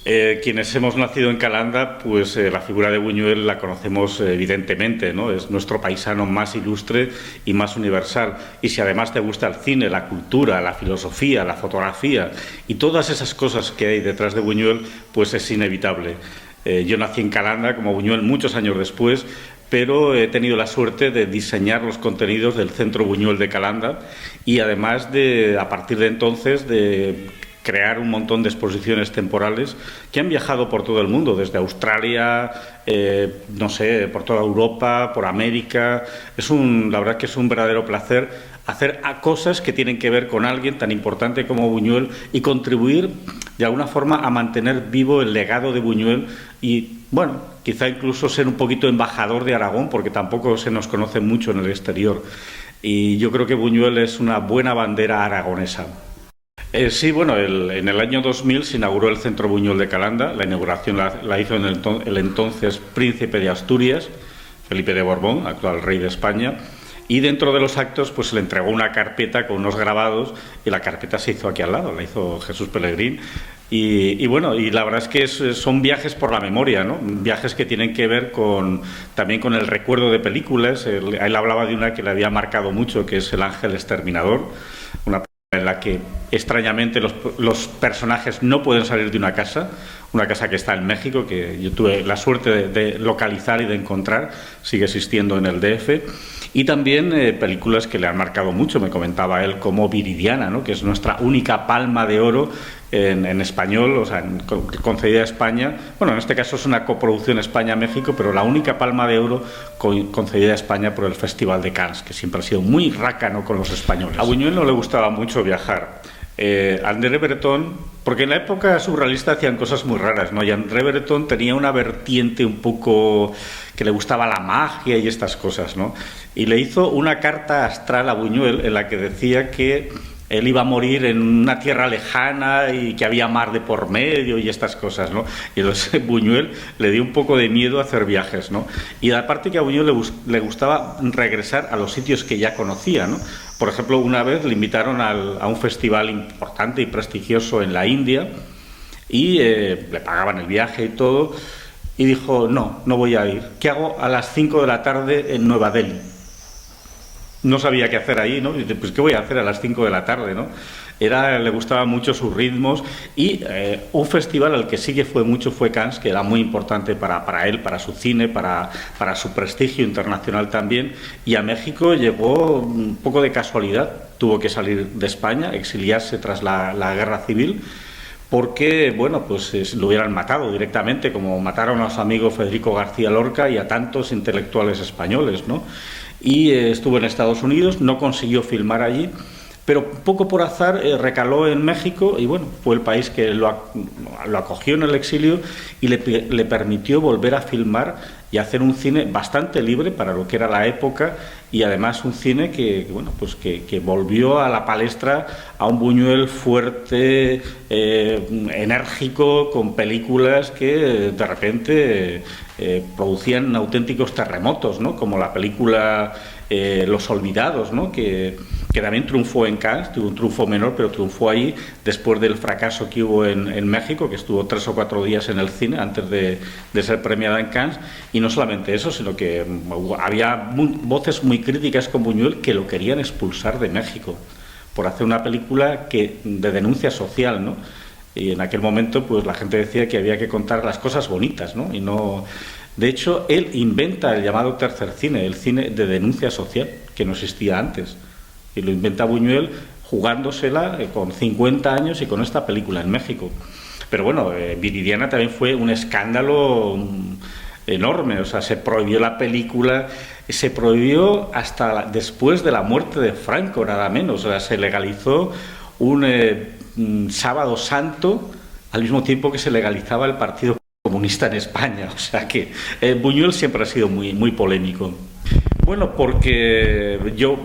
Quienes hemos nacido en Calanda, pues la figura de Buñuel la conocemos evidentemente, ¿no? Es nuestro paisano más ilustre y más universal. Y si además te gusta el cine, la cultura, la filosofía, la fotografía y todas esas cosas que hay detrás de Buñuel, pues es inevitable. Yo nací en Calanda, como Buñuel, muchos años después, pero he tenido la suerte de diseñar los contenidos del Centro Buñuel de Calanda y además de, a partir de entonces, de crear un montón de exposiciones temporales que han viajado por todo el mundo, desde Australia, no sé, por toda Europa, por América. La verdad que es un verdadero placer hacer cosas que tienen que ver con alguien tan importante como Buñuel y contribuir de alguna forma a mantener vivo el legado de Buñuel y, bueno, quizá incluso ser un poquito embajador de Aragón, porque tampoco se nos conoce mucho en el exterior. Y yo creo que Buñuel es una buena bandera aragonesa. Sí, bueno, en el año 2000 se inauguró el Centro Buñuel de Calanda. La inauguración la hizo el entonces príncipe de Asturias, Felipe de Borbón, actual rey de España. Y dentro de los actos pues se le entregó una carpeta con unos grabados y la carpeta se hizo aquí al lado, la hizo Jesús Pelegrín. Y bueno, y la verdad es que son viajes por la memoria, ¿no? Viajes que tienen que ver también con el recuerdo de películas. Él hablaba de una que le había marcado mucho, que es El Ángel Exterminador, una en la que extrañamente los personajes no pueden salir de una casa que está en México, que yo tuve la suerte de localizar y de encontrar, sigue existiendo en el DF, y también películas que le han marcado mucho, me comentaba él, como Viridiana, ¿no? Que es nuestra única palma de oro en español, o sea, concedida a España. Bueno, en este caso es una coproducción España-México, pero la única palma de oro concedida a España por el Festival de Cannes, que siempre ha sido muy rácano con los españoles. A Buñuel no le gustaba mucho viajar. André Breton, porque en la época surrealista hacían cosas muy raras, ¿no? Y André Breton tenía una vertiente un poco que le gustaba la magia y estas cosas, ¿no? Y le hizo una carta astral a Buñuel en la que decía que él iba a morir en una tierra lejana y que había mar de por medio y estas cosas, ¿no? Y entonces Buñuel le dio un poco de miedo a hacer viajes, ¿no? Y aparte que a Buñuel le gustaba regresar a los sitios que ya conocía, ¿no? Por ejemplo, una vez le invitaron a un festival importante y prestigioso en la India y le pagaban el viaje y todo, y dijo, no voy a ir. ¿Qué hago a las 5 de la tarde en Nueva Delhi? No sabía qué hacer ahí, ¿no? Y dice, pues ¿qué voy a hacer a las 5 de la tarde, ¿no? Le gustaban mucho sus ritmos y un festival al que sí que fue Cannes, que era muy importante para él, para su cine, para su prestigio internacional también. Y a México llegó un poco de casualidad, tuvo que salir de España, exiliarse tras la guerra civil, porque, bueno, pues lo hubieran matado directamente, como mataron a su amigo Federico García Lorca y a tantos intelectuales españoles, ¿no? Y estuvo en Estados Unidos, no consiguió filmar allí, pero poco por azar recaló en México y bueno, fue el país que lo acogió en el exilio y le permitió volver a filmar y hacer un cine bastante libre para lo que era la época, y además un cine que bueno, pues que volvió a la palestra a un Buñuel fuerte, enérgico, con películas que de repente producían auténticos terremotos, ¿no? Como la película Los Olvidados, ¿no? Que también triunfó en Cannes, tuvo un triunfo menor, pero triunfó ahí después del fracaso que hubo en México, que estuvo 3 o 4 días en el cine antes de ser premiada en Cannes. Y no solamente eso, sino que había voces muy críticas con Buñuel que lo querían expulsar de México por hacer una película de denuncia social, ¿no? Y en aquel momento pues la gente decía que había que contar las cosas bonitas, ¿no? Y no... De hecho, él inventa el llamado tercer cine, el cine de denuncia social, que no existía antes. Y lo inventa Buñuel jugándosela con 50 años y con esta película en México. Pero bueno, Viridiana también fue un escándalo enorme, o sea, se prohibió la película, se prohibió hasta después de la muerte de Franco, nada menos, o sea, se legalizó un sábado santo al mismo tiempo que se legalizaba el Partido Comunista en España, o sea que Buñuel siempre ha sido muy, muy polémico. Bueno, porque yo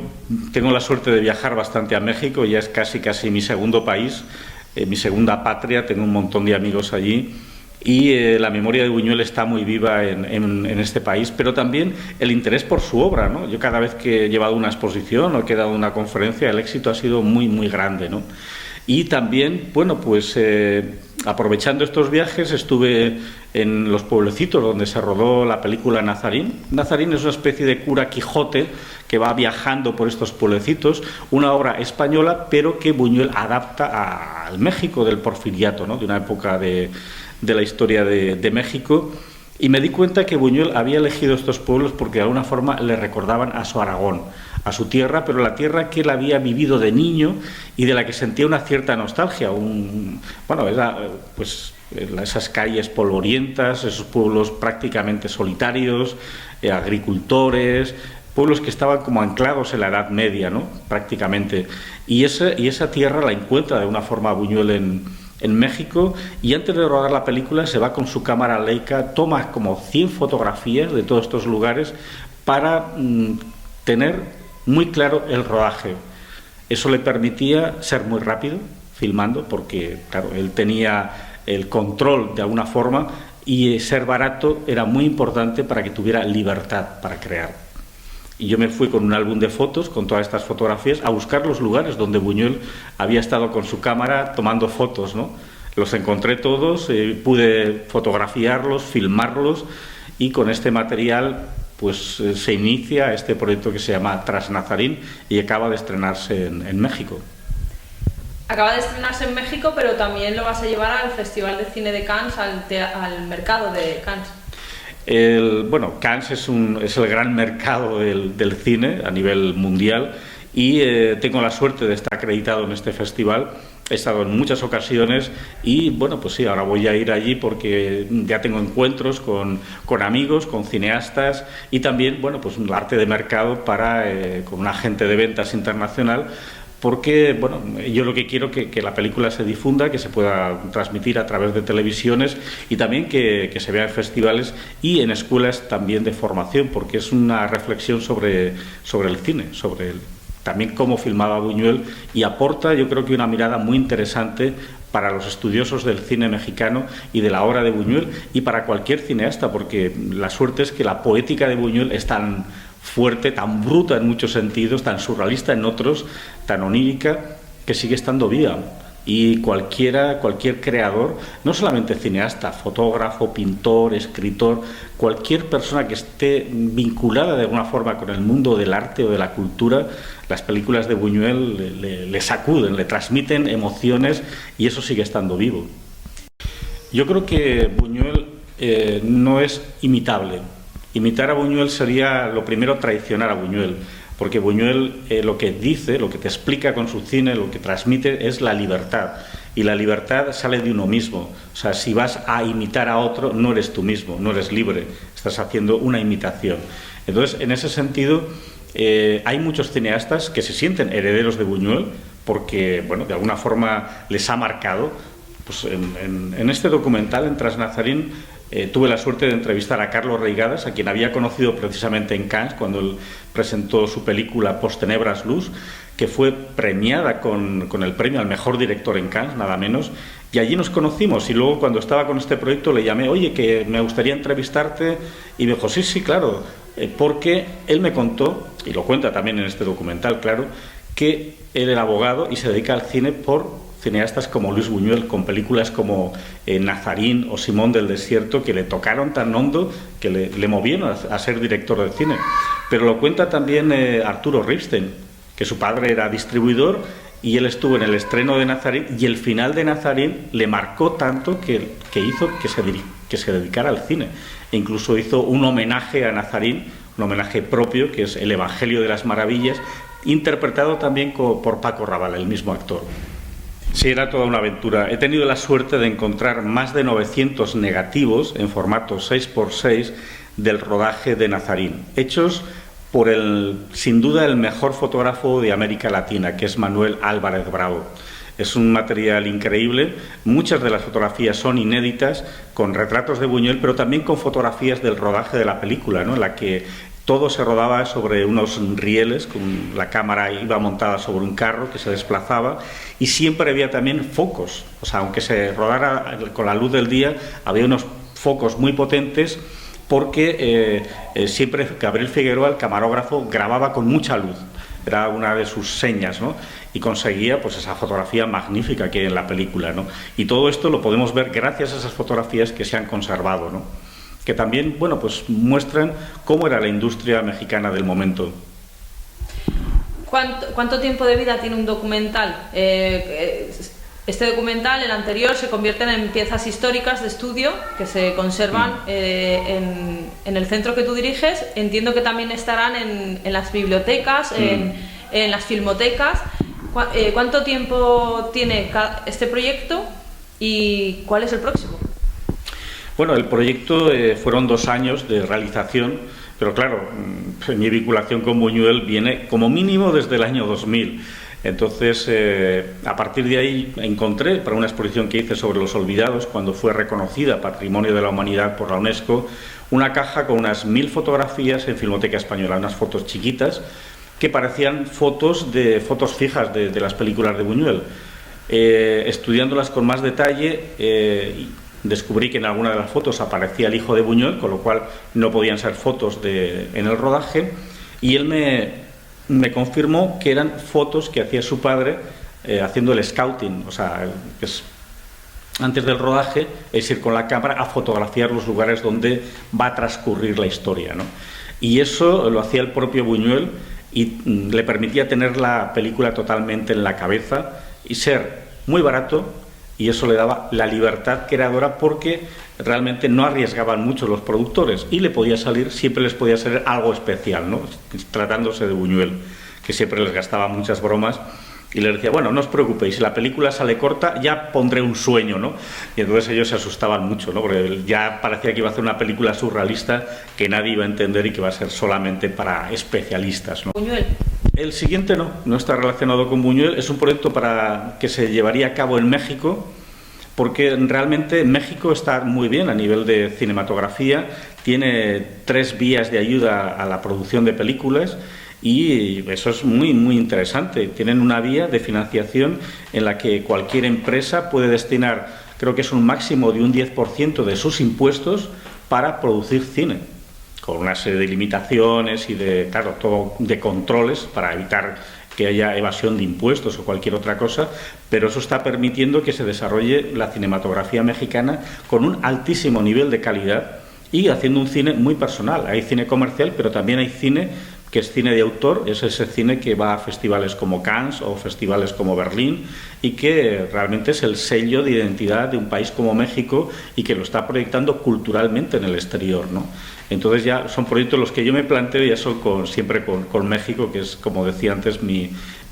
tengo la suerte de viajar bastante a México, ya es casi mi segundo país, mi segunda patria, tengo un montón de amigos allí y la memoria de Buñuel está muy viva en este país, pero también el interés por su obra, ¿no? Yo cada vez que he llevado una exposición o que he dado una conferencia, el éxito ha sido muy, muy grande, ¿no? Y también, bueno, pues aprovechando estos viajes estuve en los pueblecitos donde se rodó la película Nazarín. Nazarín es una especie de cura Quijote que va viajando por estos pueblecitos, una obra española, pero que Buñuel adapta al México del Porfiriato, ¿no? De una época de la historia de México. Y me di cuenta que Buñuel había elegido estos pueblos porque de alguna forma le recordaban a su Aragón, a su tierra, pero la tierra que él había vivido de niño y de la que sentía una cierta nostalgia. Esas calles polvorientas, esos pueblos prácticamente solitarios, agricultores, pueblos que estaban como anclados en la Edad Media, ¿no? Prácticamente. Y esa tierra la encuentra de una forma Buñuel en México, y antes de rodar la película se va con su cámara Leica, toma como 100 fotografías de todos estos lugares para tener muy claro el rodaje. Eso le permitía ser muy rápido filmando, porque claro, él tenía el control de alguna forma, y ser barato era muy importante para que tuviera libertad para crear. Y yo me fui con un álbum de fotos, con todas estas fotografías, a buscar los lugares donde Buñuel había estado con su cámara tomando fotos, ¿no? Los encontré todos, pude fotografiarlos, filmarlos, y con este material pues se inicia este proyecto que se llama Tras Nazarín y acaba de estrenarse en México. Acaba de estrenarse en México, pero también lo vas a llevar al Festival de Cine de Cannes, al mercado de Cannes. Cannes es el gran mercado del cine a nivel mundial, y tengo la suerte de estar acreditado en este festival. He estado en muchas ocasiones y ahora voy a ir allí porque ya tengo encuentros con amigos, con cineastas, y también un arte de mercado con un agente de ventas internacional, porque yo lo que quiero es que la película se difunda, que se pueda transmitir a través de televisiones, y también que se vea en festivales y en escuelas también de formación, porque es una reflexión sobre el cine, también cómo filmaba Buñuel, y aporta, yo creo que una mirada muy interesante para los estudiosos del cine mexicano y de la obra de Buñuel, y para cualquier cineasta, porque la suerte es que la poética de Buñuel es tan fuerte, tan bruta en muchos sentidos, tan surrealista en otros, tan onírica, que sigue estando viva. Y cualquier creador, no solamente cineasta, fotógrafo, pintor, escritor, cualquier persona que esté vinculada de alguna forma con el mundo del arte o de la cultura, las películas de Buñuel le sacuden, le transmiten emociones, y eso sigue estando vivo. Yo creo que Buñuel no es imitable. Imitar a Buñuel sería lo primero traicionar a Buñuel, porque Buñuel lo que dice, lo que te explica con su cine, lo que transmite es la libertad, y la libertad sale de uno mismo. O sea, si vas a imitar a otro, no eres tú mismo, no eres libre, estás haciendo una imitación. Entonces, en ese sentido, hay muchos cineastas que se sienten herederos de Buñuel porque, de alguna forma les ha marcado. Pues en este documental, en Tras Nazarín, tuve la suerte de entrevistar a Carlos Reigadas, a quien había conocido precisamente en Cannes cuando él presentó su película Post Tenebras Luz, que fue premiada con el premio al mejor director en Cannes, nada menos, y allí nos conocimos. Y luego, cuando estaba con este proyecto, le llamé: oye, que me gustaría entrevistarte, y me dijo: sí, claro, porque él me contó, y lo cuenta también en este documental, claro, que él era abogado y se dedica al cine por cineastas como Luis Buñuel, con películas como Nazarín o Simón del Desierto, que le tocaron tan hondo que le movieron a ser director de cine. Pero lo cuenta también Arturo Ripstein, que su padre era distribuidor, y él estuvo en el estreno de Nazarín, y el final de Nazarín le marcó tanto que hizo que se dedicara al cine. E incluso hizo un homenaje a Nazarín, un homenaje propio, que es El Evangelio de las Maravillas, interpretado también por Paco Rabanne, el mismo actor. Sí, era toda una aventura. He tenido la suerte de encontrar más de 900 negativos en formato 6x6 del rodaje de Nazarín, hechos por sin duda el mejor fotógrafo de América Latina, que es Manuel Álvarez Bravo. Es un material increíble. Muchas de las fotografías son inéditas, con retratos de Buñuel, pero también con fotografías del rodaje de la película, ¿no?, en la que todo se rodaba sobre unos rieles, con la cámara iba montada sobre un carro que se desplazaba, y siempre había también focos. O sea, aunque se rodara con la luz del día, había unos focos muy potentes, porque siempre Gabriel Figueroa, el camarógrafo, grababa con mucha luz. Era una de sus señas, ¿no? y conseguía pues esa fotografía magnífica que hay en la película, ¿no? Y todo esto lo podemos ver gracias a esas fotografías que se han conservado, ¿no? Que también, bueno, pues muestran cómo era la industria mexicana del momento. ¿Cuánto tiempo de vida tiene un documental? Este documental, el anterior, se convierten en piezas históricas de estudio que se conservan en el centro que tú diriges. Entiendo que también estarán en las bibliotecas, en las filmotecas. ¿Cuánto tiempo tiene este proyecto y cuál es el próximo? Bueno, el proyecto fueron 2 años de realización, pero claro, mi vinculación con Buñuel viene como mínimo desde el año 2000. Entonces, a partir de ahí encontré, para una exposición que hice sobre los olvidados, cuando fue reconocida Patrimonio de la Humanidad por la UNESCO, una caja con unas 1000 fotografías en Filmoteca Española, unas fotos chiquitas que parecían fotos fijas de las películas de Buñuel. Estudiándolas con más detalle, descubrí que en alguna de las fotos aparecía el hijo de Buñuel, con lo cual no podían ser fotos en el rodaje, y él me confirmó que eran fotos que hacía su padre haciendo el scouting, o sea, antes del rodaje es ir con la cámara a fotografiar los lugares donde va a transcurrir la historia, ¿no? Y eso lo hacía el propio Buñuel y le permitía tener la película totalmente en la cabeza y ser muy barato, y eso le daba la libertad creadora porque realmente no arriesgaban mucho los productores y siempre les podía salir algo especial, ¿no? Tratándose de Buñuel, que siempre les gastaba muchas bromas y les decía, bueno, no os preocupéis, si la película sale corta ya pondré un sueño, ¿no? Y entonces ellos se asustaban mucho, ¿no? Porque ya parecía que iba a hacer una película surrealista que nadie iba a entender y que iba a ser solamente para especialistas, ¿no? Buñuel. El siguiente no está relacionado con Buñuel, es un proyecto que se llevaría a cabo en México, porque realmente México está muy bien a nivel de cinematografía, tiene 3 vías de ayuda a la producción de películas y eso es muy, muy interesante. Tienen una vía de financiación en la que cualquier empresa puede destinar, creo que es un máximo de un 10% de sus impuestos para producir cine, con una serie de limitaciones y claro, todo de controles para evitar que haya evasión de impuestos o cualquier otra cosa, pero eso está permitiendo que se desarrolle la cinematografía mexicana con un altísimo nivel de calidad y haciendo un cine muy personal. Hay cine comercial, pero también hay cine que es cine de autor, es ese cine que va a festivales como Cannes o festivales como Berlín y que realmente es el sello de identidad de un país como México y que lo está proyectando culturalmente en el exterior, ¿no? Entonces ya son proyectos los que yo me planteo, y eso siempre con México, que es, como decía antes, mi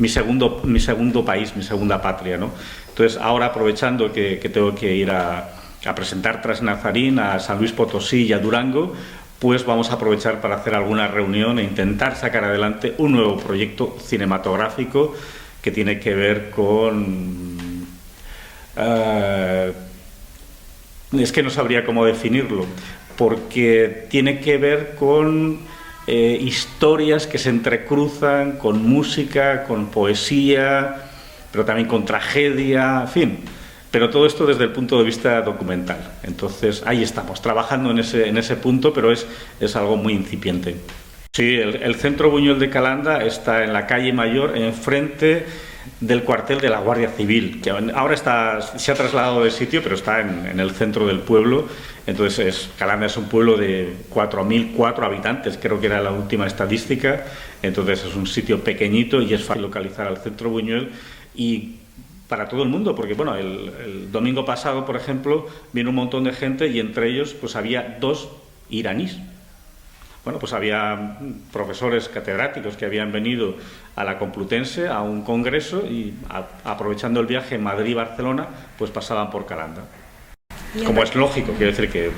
segundo país, mi segunda patria, ¿no? Entonces ahora, aprovechando que tengo que ir a presentar Tras Nazarín a San Luis Potosí y a Durango, pues vamos a aprovechar para hacer alguna reunión e intentar sacar adelante un nuevo proyecto cinematográfico que tiene que ver con... es que no sabría cómo definirlo, porque tiene que ver con historias que se entrecruzan con música, con poesía, pero también con tragedia, en fin. Pero todo esto desde el punto de vista documental. Entonces, ahí estamos, trabajando en ese punto, pero es algo muy incipiente. Sí, el Centro Buñuel de Calanda está en la calle Mayor, enfrente del cuartel de la Guardia Civil, que ahora se ha trasladado de sitio, pero está en el centro del pueblo. Entonces, Calanda es un pueblo de 4.004 habitantes, creo que era la última estadística. Entonces, es un sitio pequeñito y es fácil localizar al Centro Buñuel y para todo el mundo, porque bueno, el domingo pasado, por ejemplo, vino un montón de gente y entre ellos pues había 2 iraníes. Bueno, pues había profesores catedráticos que habían venido a la Complutense a un congreso y aprovechando el viaje en Madrid-Barcelona, pues pasaban por Calanda. Como es lógico, quiero decir que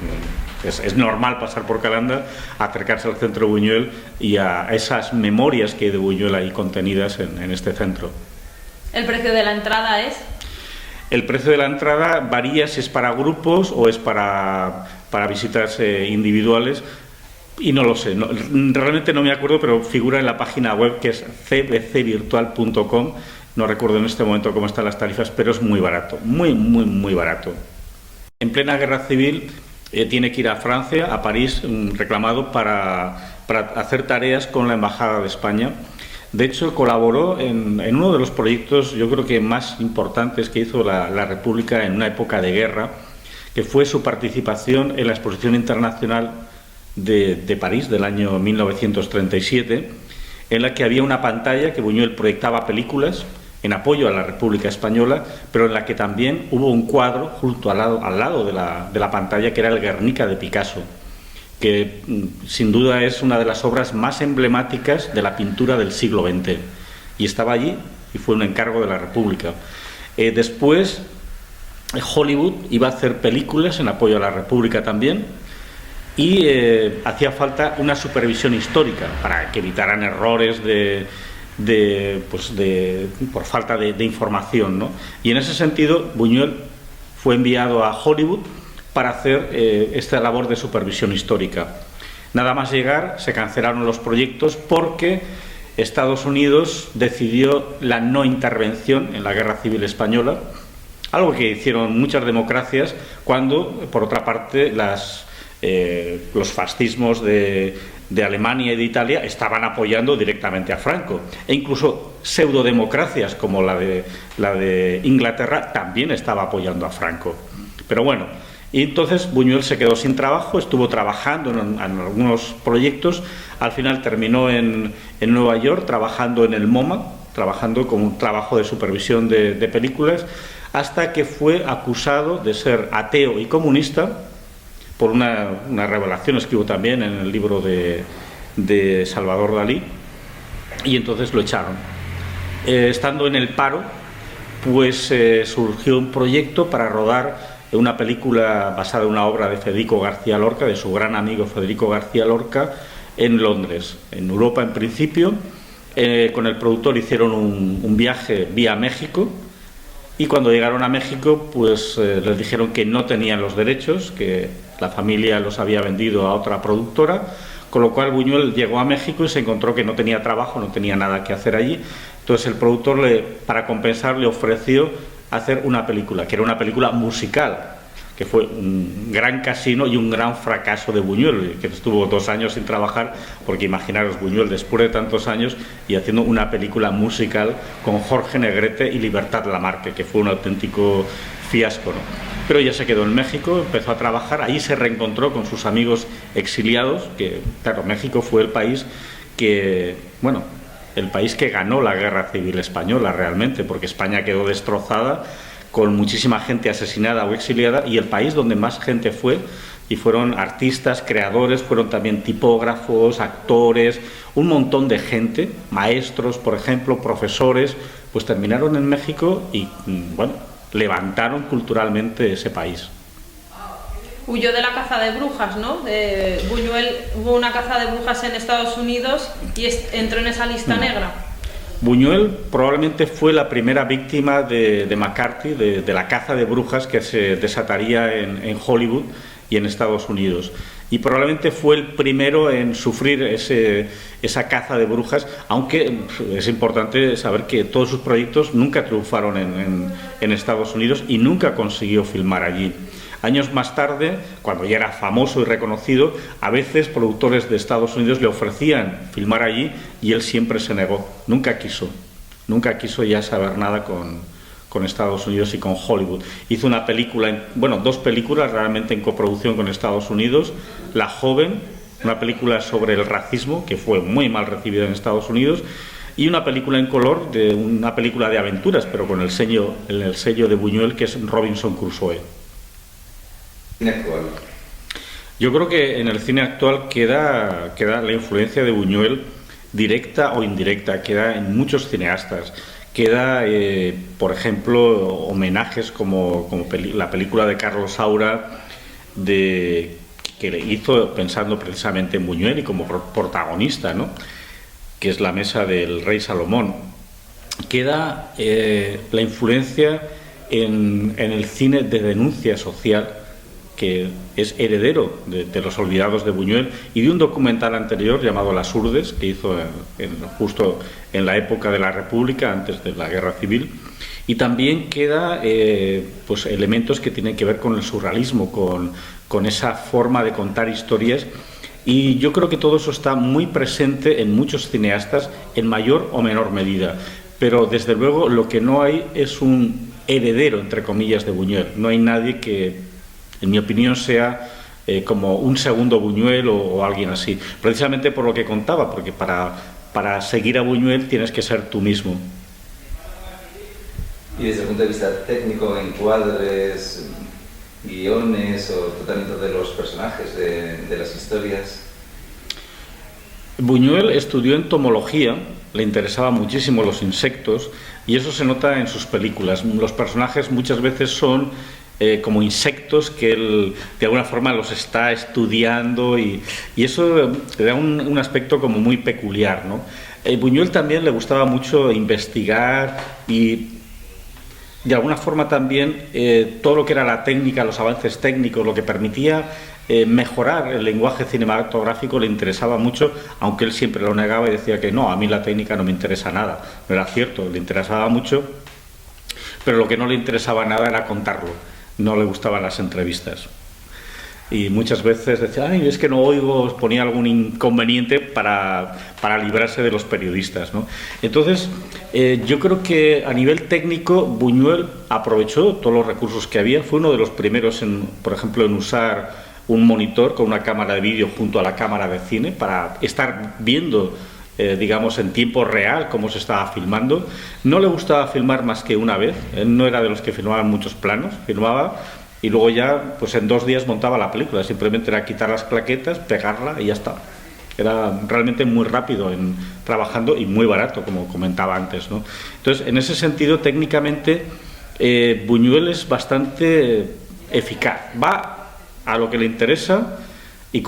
es normal pasar por Calanda, acercarse al Centro Buñuel y a esas memorias que hay de Buñuel ahí contenidas en este centro. ¿El precio de la entrada es? El precio de la entrada varía si es para grupos o es para visitas individuales, y no lo sé, realmente no me acuerdo, pero figura en la página web, que es cbcvirtual.com. No recuerdo en este momento cómo están las tarifas, pero es muy barato, muy, muy, muy barato. En plena guerra civil tiene que ir a Francia, a París, reclamado para hacer tareas con la Embajada de España. De hecho, colaboró en uno de los proyectos, yo creo que más importantes que hizo la República en una época de guerra, que fue su participación en la Exposición Internacional de París del año 1937, en la que había una pantalla que Buñuel proyectaba películas en apoyo a la República Española, pero en la que también hubo un cuadro justo al lado de la pantalla, que era el Guernica de Picasso, que sin duda es una de las obras más emblemáticas de la pintura del siglo XX, y estaba allí y fue un encargo de la República. Después Hollywood iba a hacer películas en apoyo a la República también, y hacía falta una supervisión histórica para que evitaran errores por falta de información, ¿no? Y en ese sentido Buñuel fue enviado a Hollywood para hacer esta labor de supervisión histórica. Nada más llegar se cancelaron los proyectos porque Estados Unidos decidió la no intervención en la Guerra Civil Española, algo que hicieron muchas democracias cuando, por otra parte, los fascismos de Alemania y de Italia estaban apoyando directamente a Franco, e incluso pseudodemocracias como la de Inglaterra también estaba apoyando a Franco. Pero bueno, y entonces Buñuel se quedó sin trabajo, estuvo trabajando en algunos proyectos, al final terminó en Nueva York trabajando en el MoMA, trabajando con un trabajo de supervisión de películas, hasta que fue acusado de ser ateo y comunista por unas revelaciones que hubo también en el libro de Salvador Dalí, y entonces lo echaron. Estando en el paro, pues surgió un proyecto para rodar una película basada en una obra de Federico García Lorca, de su gran amigo Federico García Lorca, en Londres, en Europa en principio. Con el productor hicieron un viaje vía México, y cuando llegaron a México pues les dijeron que no tenían los derechos, que la familia los había vendido a otra productora, con lo cual Buñuel llegó a México y se encontró que no tenía trabajo, no tenía nada que hacer allí. Entonces el productor, para compensar, le ofreció hacer una película, que era una película musical, que fue un gran casino y un gran fracaso de Buñuel, que estuvo 2 años sin trabajar, porque imaginaros, Buñuel después de tantos años y haciendo una película musical con Jorge Negrete y Libertad Lamarque, que fue un auténtico fiasco, ¿no? Pero ya se quedó en México, empezó a trabajar, allí se reencontró con sus amigos exiliados, que claro, México fue el país que ganó la Guerra Civil Española realmente, porque España quedó destrozada, con muchísima gente asesinada o exiliada, y el país donde más gente fue, y fueron artistas, creadores, fueron también tipógrafos, actores, un montón de gente, maestros, por ejemplo, profesores, pues terminaron en México y, levantaron culturalmente ese país. Huyó de la caza de brujas, ¿no? Buñuel, hubo una caza de brujas en Estados Unidos y entró en esa lista negra. Buñuel probablemente fue la primera víctima de McCarthy, de la caza de brujas que se desataría en Hollywood y en Estados Unidos. Y probablemente fue el primero en sufrir esa caza de brujas, aunque es importante saber que todos sus proyectos nunca triunfaron en Estados Unidos y nunca consiguió filmar allí. Años más tarde, cuando ya era famoso y reconocido, a veces productores de Estados Unidos le ofrecían filmar allí y él siempre se negó, nunca quiso ya saber nada con Estados Unidos y con Hollywood. Hizo una película, 2 películas realmente en coproducción con Estados Unidos: La joven, una película sobre el racismo que fue muy mal recibida en Estados Unidos, y una película en color, una película de aventuras, pero con el sello de Buñuel, que es Robinson Crusoe. Actual. Yo creo que en el cine actual queda la influencia de Buñuel, directa o indirecta, queda en muchos cineastas. Queda, por ejemplo, homenajes como la película de Carlos Saura, que le hizo pensando precisamente en Buñuel y como protagonista, ¿no?, que es La mesa del rey Salomón. Queda la influencia en el cine de denuncia social, que es heredero de Los olvidados de Buñuel y de un documental anterior llamado Las Urdes, que hizo justo en la época de la República, antes de la Guerra Civil. Y también queda elementos que tienen que ver con el surrealismo, con esa forma de contar historias, Y yo creo que todo eso está muy presente en muchos cineastas en mayor o menor medida. Pero desde luego lo que no hay es un heredero, entre comillas, de Buñuel. No hay nadie que, en mi opinión, sea como un segundo Buñuel o alguien así. Precisamente por lo que contaba, porque para seguir a Buñuel tienes que ser tú mismo. Y desde el punto de vista técnico, encuadres, guiones o tratamiento de los personajes, de las historias. Buñuel estudió entomología, le interesaban muchísimo los insectos y eso se nota en sus películas. Los personajes muchas veces son como insectos que él de alguna forma los está estudiando y eso le da un aspecto como muy peculiar, ¿no? Buñuel también le gustaba mucho investigar y de alguna forma también todo lo que era la técnica, los avances técnicos, lo que permitía mejorar el lenguaje cinematográfico le interesaba mucho, aunque él siempre lo negaba y decía que no, a mí la técnica no me interesa nada. No era cierto, le interesaba mucho, pero lo que no le interesaba nada era contarlo, no le gustaban las entrevistas. Y muchas veces decía, ay, es que no oigo, ponía algún inconveniente para librarse de los periodistas, ¿no? Entonces, yo creo que a nivel técnico Buñuel aprovechó todos los recursos que había, fue uno de los primeros, por ejemplo, en usar un monitor con una cámara de vídeo junto a la cámara de cine para estar viendo, digamos, en tiempo real cómo se estaba filmando. No le gustaba filmar más que una vez, él no era de los que filmaban muchos planos, filmaba y luego ya, pues en 2 días montaba la película, simplemente era quitar las plaquetas, pegarla y ya está. Era realmente muy rápido trabajando y muy barato, como comentaba antes, ¿no? Entonces, en ese sentido, técnicamente, Buñuel es bastante eficaz. Va a lo que le interesa y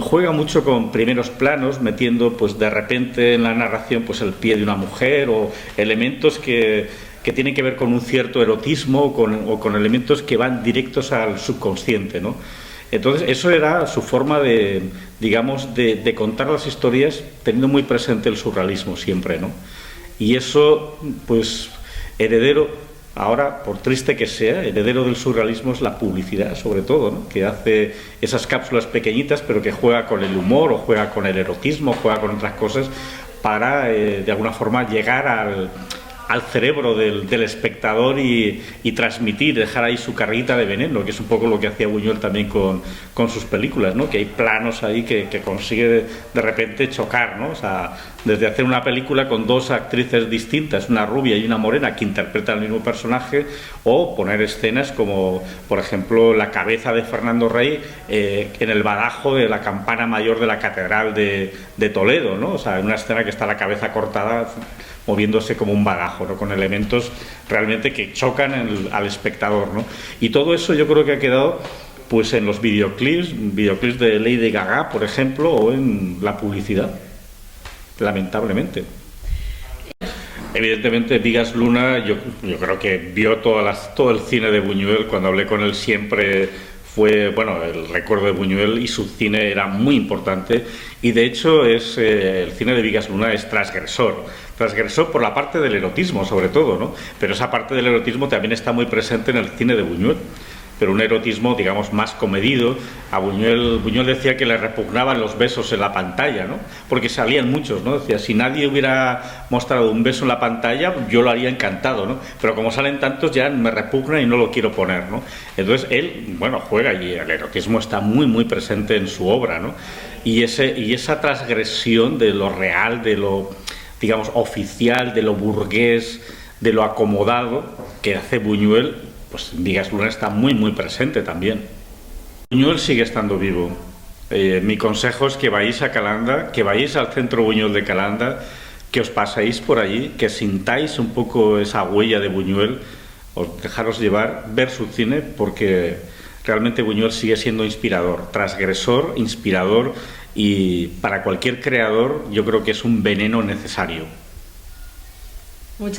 juega mucho con primeros planos, metiendo pues de repente en la narración pues el pie de una mujer o elementos que tienen que ver con un cierto erotismo o con elementos que van directos al subconsciente, ¿no? Entonces eso era su forma de, digamos, de contar las historias teniendo muy presente el surrealismo siempre, ¿no? Y eso, pues, heredero, ahora, por triste que sea, heredero del surrealismo es la publicidad, sobre todo, ¿no? Que hace esas cápsulas pequeñitas, pero que juega con el humor o juega con el erotismo, juega con otras cosas para, de alguna forma, llegar al cerebro del espectador y transmitir, dejar ahí su carguita de veneno, que es un poco lo que hacía Buñuel también con sus películas, ¿no? Que hay planos ahí que consigue de repente chocar, ¿no? O sea, desde hacer una película con 2 actrices distintas, una rubia y una morena que interpretan el mismo personaje, o poner escenas como, por ejemplo, la cabeza de Fernando Rey en el badajo de la campana mayor de la Catedral de Toledo, ¿no? O sea, en una escena que está la cabeza cortada moviéndose como un badajo, ¿no? Con elementos realmente que chocan al espectador, ¿no? Y todo eso yo creo que ha quedado pues en los videoclips de Lady Gaga, por ejemplo, o en la publicidad, lamentablemente. Evidentemente Vigas Luna, yo creo que vio todo el cine de Buñuel. Cuando hablé con él siempre fue, bueno, el recuerdo de Buñuel y su cine era muy importante, y de hecho el cine de Vigas Luna es transgresor por la parte del erotismo sobre todo, ¿no? Pero esa parte del erotismo también está muy presente en el cine de Buñuel, pero un erotismo, digamos, más comedido. A Buñuel decía que le repugnaban los besos en la pantalla, ¿no? Porque salían muchos, ¿no? Decía, si nadie hubiera mostrado un beso en la pantalla, yo lo haría encantado, ¿no? Pero como salen tantos ya me repugna y no lo quiero poner, ¿no? Entonces él, bueno, juega y el erotismo está muy, muy presente en su obra, ¿no? Y esa transgresión de lo real, de lo, digamos, oficial, de lo burgués, de lo acomodado que hace Buñuel, pues Vigas Luna está muy, muy presente también. Buñuel sigue estando vivo. Mi consejo es que vayáis a Calanda, que vayáis al Centro Buñuel de Calanda, que os paséis por allí, que sintáis un poco esa huella de Buñuel, os dejaros llevar, ver su cine, porque realmente Buñuel sigue siendo inspirador, transgresor, inspirador, y para cualquier creador yo creo que es un veneno necesario.